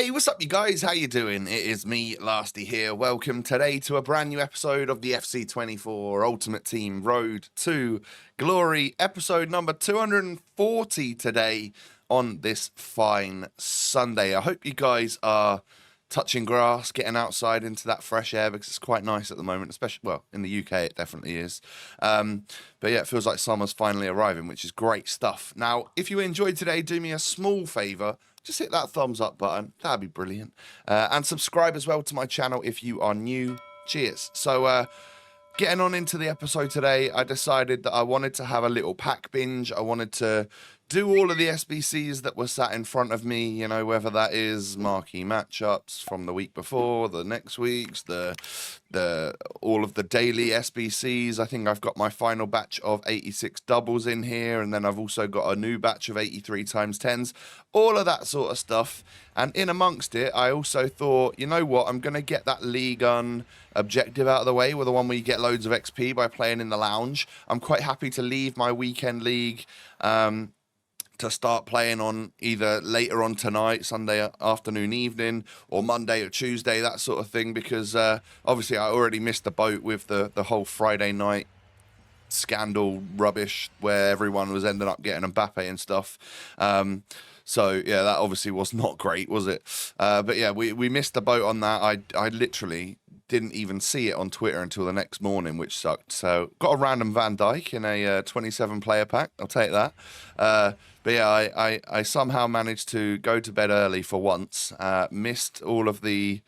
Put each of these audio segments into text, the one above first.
Hey, what's up, you guys? How you doing? It is me, Lasty here. Welcome today to a brand new episode of the FC24 Ultimate Team Road to Glory, episode number 240 today on this fine Sunday. I hope you guys are touching grass, getting outside into that fresh air because it's quite nice at the moment, especially, well, in the UK it definitely is. But yeah, it feels like summer's finally arriving, which is great stuff. Now, if you enjoyed today, do me a small favour. Just hit that thumbs up button. That'd be brilliant. And subscribe as well to my channel if you are new. Cheers. So, getting on into the episode today, I decided that I wanted to have a little pack binge. I wanted to do all of the SBCs that were sat in front of me, you know, whether that is marquee matchups from the week before, the next week's, all of the daily SBCs. I think I've got my final batch of 86 doubles in here, and then I've also got a new batch of 83 times 10s, all of that sort of stuff. And in amongst it, I also thought, you know what, I'm going to get that Ligue objective out of the way, with the one where you get loads of XP by playing in the lounge. I'm quite happy to leave my weekend league to start playing on either later on tonight, Sunday afternoon, evening, or Monday or Tuesday, that sort of thing, because obviously I already missed the boat with the whole Friday night scandal rubbish where everyone was ending up getting Mbappe and stuff. So yeah, that obviously was not great, was it? But yeah, we missed the boat on that. I literally didn't even see it on Twitter until the next morning, which sucked. So got a random Van Dijk in a 27 player pack. I'll take that. But yeah, I somehow managed to go to bed early for once. Missed all of the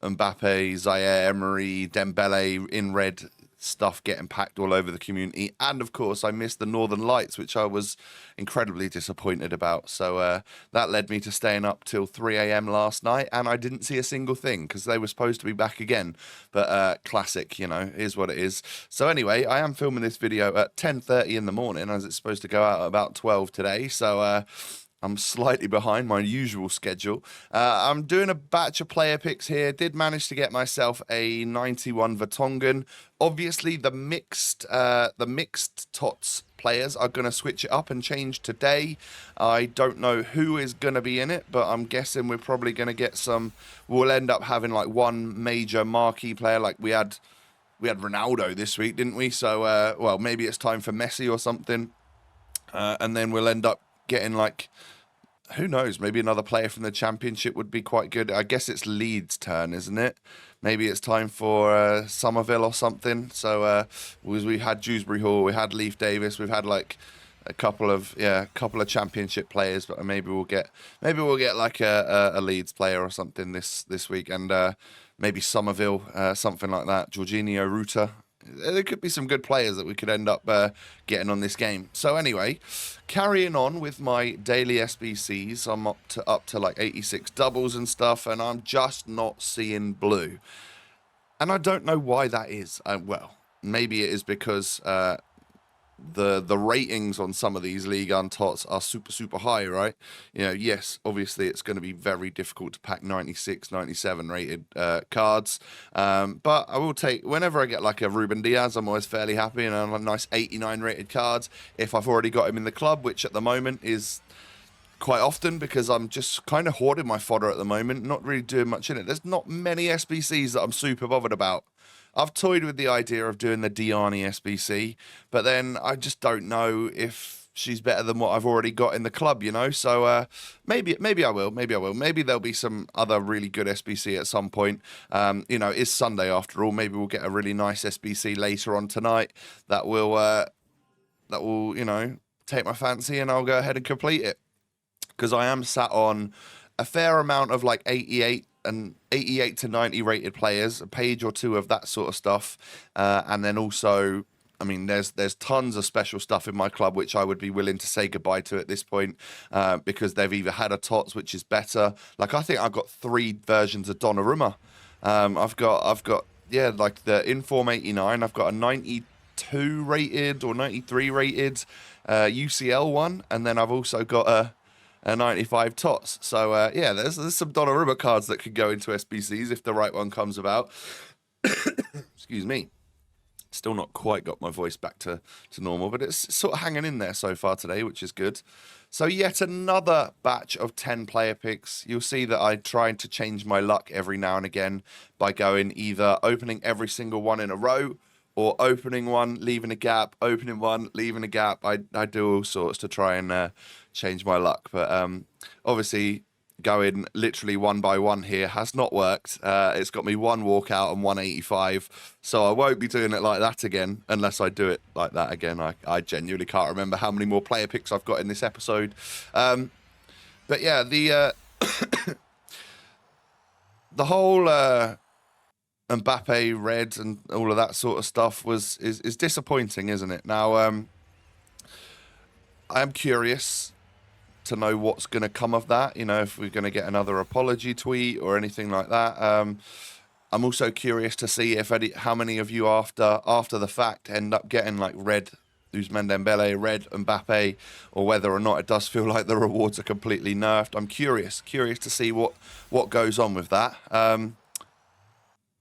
Mbappe, Zaire, Emery, Dembele in red stuff getting packed all over the community, and of course I missed the Northern Lights, which I was incredibly disappointed about. So that led me to staying up till 3 a.m. last night, and I didn't see a single thing because they were supposed to be back again. But classic, you know, is what it is. So anyway, I am filming this video at 10:30 in the morning, as it's supposed to go out at about 12 today. So I'm slightly behind my usual schedule. I'm doing a batch of player picks here. Did manage to get myself a 91 Vertonghen. Obviously, the mixed TOTS players are going to switch it up and change today. I don't know who is going to be in it, but I'm guessing we're probably going to get some. We'll end up having like one major marquee player, like we had Ronaldo this week, didn't we? So, well, maybe it's time for Messi or something, and then we'll end up getting like, who knows, maybe another player from the Championship would be quite good. I guess it's Leeds' turn, isn't it? Maybe it's time for Somerville or something. So we had Dewsbury Hall, we had Leif Davis, we've had like a couple of Championship players, but maybe we'll get like a Leeds player or something this week, and maybe Somerville, something like that. Jorginho Ruta. There could be some good players that we could end up getting on this game. So anyway, carrying on with my daily SBCs, I'm up to like 86 doubles and stuff, and I'm just not seeing blue. And I don't know why that is. Well, maybe it is because the ratings on some of these Ligue 1 TOTS are super high, right? You know, yes, obviously it's going to be very difficult to pack 96, 97 rated cards, but I will take, whenever I get like a Ruben Diaz, I'm always fairly happy, and a nice 89 rated cards if I've already got him in the club, which at the moment is quite often because I'm just kind of hoarding my fodder at the moment, not really doing much in it. There's not many SBCs that I'm super bothered about. I've toyed with the idea of doing the Diani SBC, but then I just don't know if she's better than what I've already got in the club, you know? So maybe I will. Maybe there'll be some other really good SBC at some point. You know, it's Sunday after all. Maybe we'll get a really nice SBC later on tonight that will, you know, take my fancy, and I'll go ahead and complete it. Because I am sat on a fair amount of like 88 to 90 rated players, a page or two of that sort of stuff, and then also, I mean, there's tons of special stuff in my club which I would be willing to say goodbye to at this point, because they've either had a TOTS which is better. Like I think I've got 3 versions of Donnarumma. I've got yeah, like the Inform 89. I've got a 92 rated or 93 rated UCL one, and then I've also got a 95 TOTS. So yeah, there's some Donnarumma cards that could go into SBCs if the right one comes about. Excuse me. Still not quite got my voice back to normal, but it's sort of hanging in there so far today, which is good. So yet another batch of 10 player picks. You'll see that I tried to change my luck every now and again by going either opening every single one in a row or opening one, leaving a gap, opening one, leaving a gap. I do all sorts to try and change my luck. But obviously going literally one by one here has not worked. It's got me one walkout and 185. So I won't be doing it like that again unless I do it like that again. I genuinely can't remember how many more player picks I've got in this episode. But yeah, the the whole Mbappe red and all of that sort of stuff is disappointing, isn't it? Now, I am curious to know what's going to come of that, you know, if we're going to get another apology tweet or anything like that. I'm also curious to see if how many of you after the fact end up getting like red Ousmane Dembele, red Mbappe, or whether or not it does feel like the rewards are completely nerfed. I'm curious to see what goes on with that.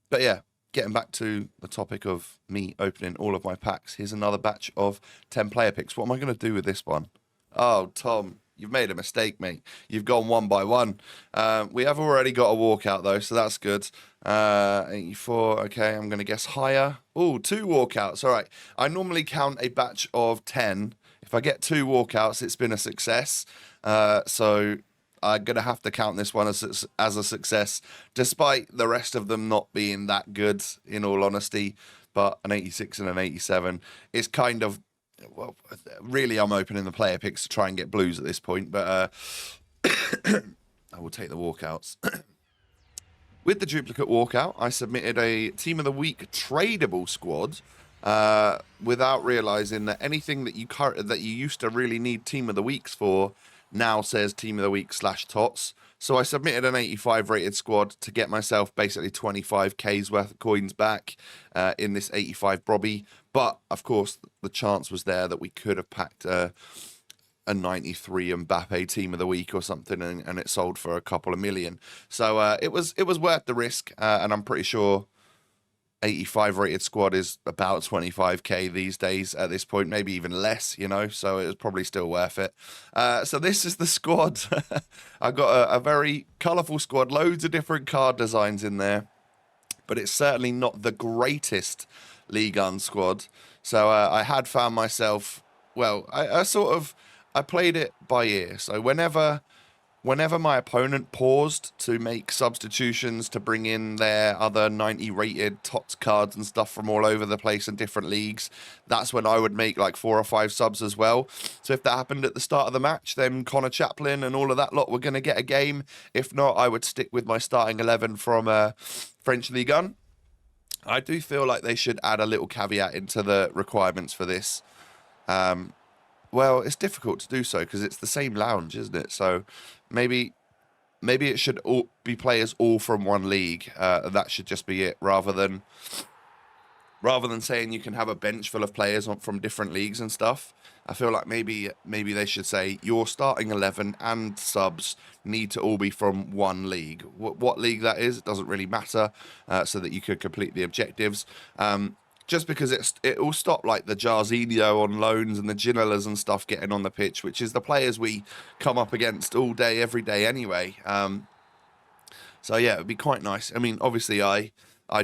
But yeah, getting back to the topic of me opening all of my packs, here's another batch of 10 player picks. What am I going to do with this one? Oh, Tom, you've made a mistake, mate. You've gone one by one. We have already got a walkout, though, so that's good. 84, okay, I'm going to guess higher. Oh, 2 walkouts, all right. I normally count a batch of 10. If I get 2 walkouts, it's been a success. So I'm going to have to count this one as a success, despite the rest of them not being that good, in all honesty. But an 86 and an 87 is kind of, well, really I'm opening the player picks to try and get blues at this point. But I will take the walkouts. With the duplicate walkout, I submitted a Team of the Week tradable squad without realising that anything that you used to really need Team of the Weeks for now says Team of the Week /TOTS. So I submitted an 85 rated squad to get myself basically 25k's worth of coins back in this 85 Brobby. But, of course, the chance was there that we could have packed a 93 Mbappe Team of the Week or something, and it sold for a couple of million. So it was worth the risk, and I'm pretty sure 85 rated squad is about 25k these days at this point, maybe even less, you know, so it was probably still worth it. So this is the squad. I've got a very colourful squad, loads of different card designs in there, but it's certainly not the greatest Ligue 1 squad. So I had found myself, well, I played it by ear. So whenever my opponent paused to make substitutions to bring in their other 90 rated TOTS cards and stuff from all over the place in different leagues, that's when I would make like 4 or 5 subs as well. So if that happened at the start of the match, then Connor Chaplin and all of that lot were going to get a game. If not, I would stick with my starting 11 from French Ligue 1. I do feel like they should add a little caveat into the requirements for this. Well, it's difficult to do so because it's the same lounge, isn't it? So maybe it should all be players all from one league. That should just be it, rather than saying you can have a bench full of players from different leagues and stuff. I feel like maybe they should say your starting 11 and subs need to all be from one league. What league that is, it doesn't really matter, so that you could complete the objectives. Just because it will stop like the Jarzinho on loans and the Ginolas and stuff getting on the pitch, which is the players we come up against all day, every day anyway. So yeah, it would be quite nice. I mean, obviously I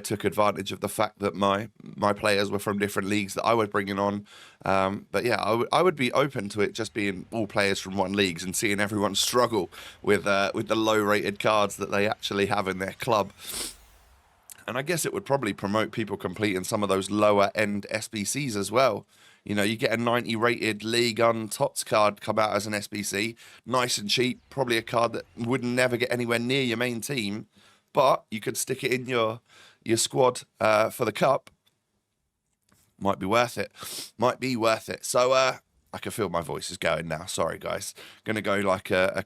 took advantage of the fact that my players were from different leagues that I was bringing on. But yeah, I would be open to it just being all players from one league and seeing everyone struggle with the low-rated cards that they actually have in their club. And I guess it would probably promote people completing some of those lower-end SBCs as well. You know, you get a 90-rated Ligue 1 TOTS card come out as an SBC, nice and cheap, probably a card that would never get anywhere near your main team, but you could stick it in your squad for the cup. Might be worth it. Might be worth it. So I can feel my voice is going now. Sorry, guys. Going to go like a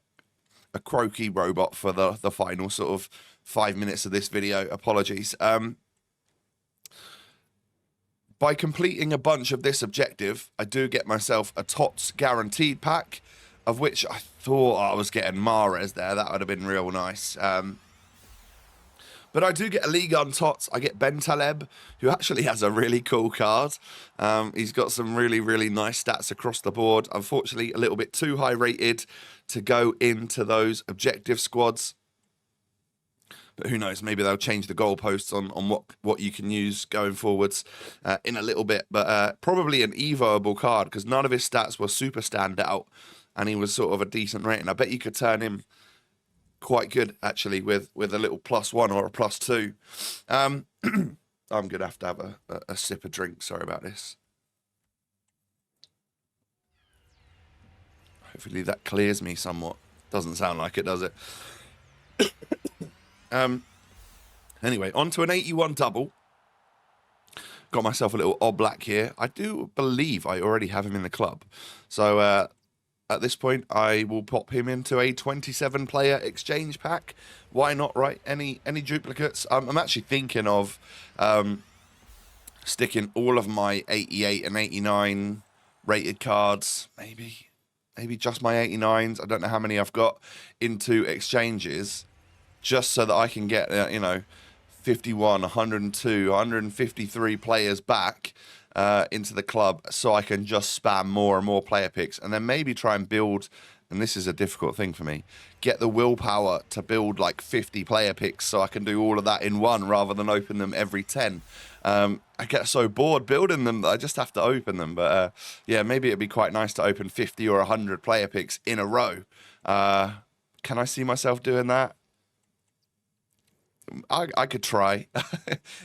croaky robot for the final sort of 5 minutes of this video. Apologies. By completing a bunch of this objective, I do get myself a TOTS guaranteed pack, of which I thought I was getting Mahrez there. That would have been real nice. But I do get a Ligue on TOTS. I get Ben Taleb, who actually has a really cool card. He's got some really, really nice stats across the board. Unfortunately, a little bit too high rated to go into those objective squads. But who knows, maybe they'll change the goalposts on what you can use going forwards in a little bit. But probably an evoable card, because none of his stats were super standout, and he was sort of a decent rating. I bet you could turn him quite good, actually, with a little +1 or a +2. I'm going to have a sip of drink. Sorry about this. Hopefully that clears me somewhat. Doesn't sound like it, does it? Anyway, on to an 81 double. Got myself a little Oblak here. I do believe I already have him in the club. So at this point, I will pop him into a 27-player exchange pack. Why not, right? Any duplicates? I'm actually thinking of sticking all of my 88 and 89 rated cards, maybe just my 89s. I don't know how many I've got into exchanges, just so that I can get, 51, 102, 153 players back into the club, so I can just spam more and more player picks, and then maybe try and build, and this is a difficult thing for me, get the willpower to build like 50 player picks so I can do all of that in one rather than open them every 10. I get so bored building them that I just have to open them. But yeah, maybe it'd be quite nice to open 50 or 100 player picks in a row. Can I see myself doing that? I could try.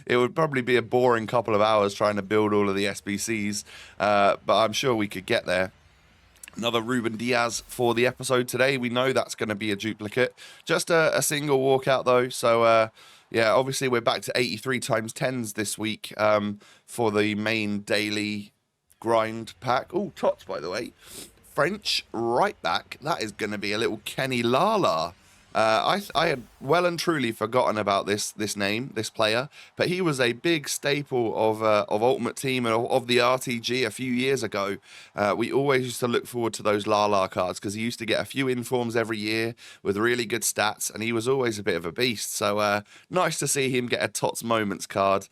It would probably be a boring couple of hours trying to build all of the SBCs, but I'm sure we could get there. Another Ruben Diaz for the episode today. We know that's going to be a duplicate. Just a single walkout, though. So, yeah, obviously we're back to 83 times 10s this week for the main daily grind pack. Oh, TOTS, by the way. French right back. That is going to be a little Kenny Lala. I had well and truly forgotten about this player, but he was a big staple of Ultimate Team and of the RTG a few years ago. We always used to look forward to those Lala cards because he used to get a few informs every year with really good stats, and he was always a bit of a beast. So nice to see him get a TOTS Moments card,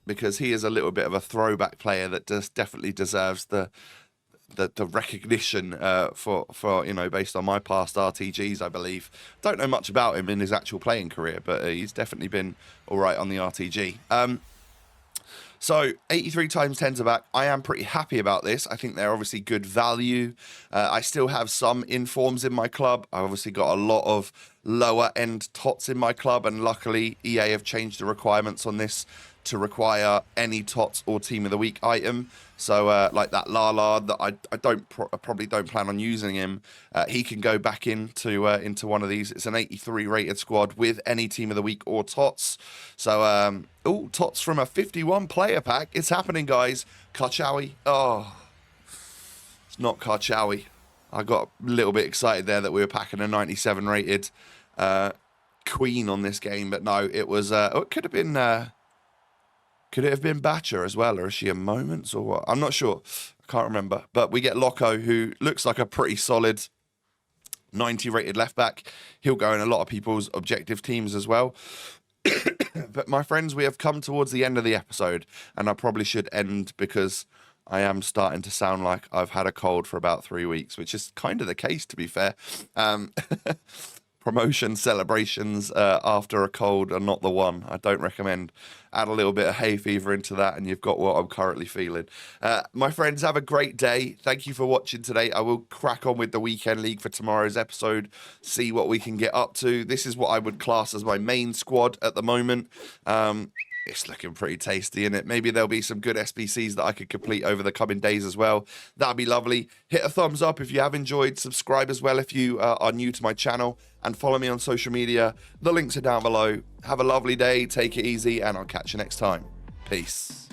because he is a little bit of a throwback player that definitely deserves the recognition for based on my past RTGs, I believe. Don't know much about him in his actual playing career, but he's definitely been all right on the RTG. So 83 times 10s are back. I am pretty happy about this. I think they're obviously good value. I still have some informs in my club. I've obviously got a lot of lower end TOTS in my club, and luckily EA have changed the requirements on this to require any TOTS or Team of the Week item. So like that Lala, that I probably don't plan on using him. He can go back into one of these. It's an 83 rated squad with any Team of the Week or TOTS. So TOTS from a 51 player pack. It's happening, guys. Karchawi. Oh, it's not Karchawi. I got a little bit excited there that we were packing a 97 rated Queen on this game, but no, it was. It could have been. Could it have been Batcher as well, or is she a Moments, or what? I'm not sure. I can't remember. But we get Loco, who looks like a pretty solid 90 rated left back. He'll go in a lot of people's objective teams as well. But my friends, we have come towards the end of the episode, and I probably should end because I am starting to sound like I've had a cold for about 3 weeks, which is kind of the case, to be fair. Promotion celebrations after a cold are not the one. I don't recommend. Add a little bit of hay fever into that and you've got what I'm currently feeling. My friends, have a great day. Thank you for watching today. I will crack on with the Weekend League for tomorrow's episode, see what we can get up to. This is what I would class as my main squad at the moment. It's looking pretty tasty, isn't it? Maybe there'll be some good SBCs that I could complete over the coming days as well. That'd be lovely. Hit a thumbs up if you have enjoyed. Subscribe as well if you are new to my channel. And follow me on social media. The links are down below. Have a lovely day. Take it easy. And I'll catch you next time. Peace.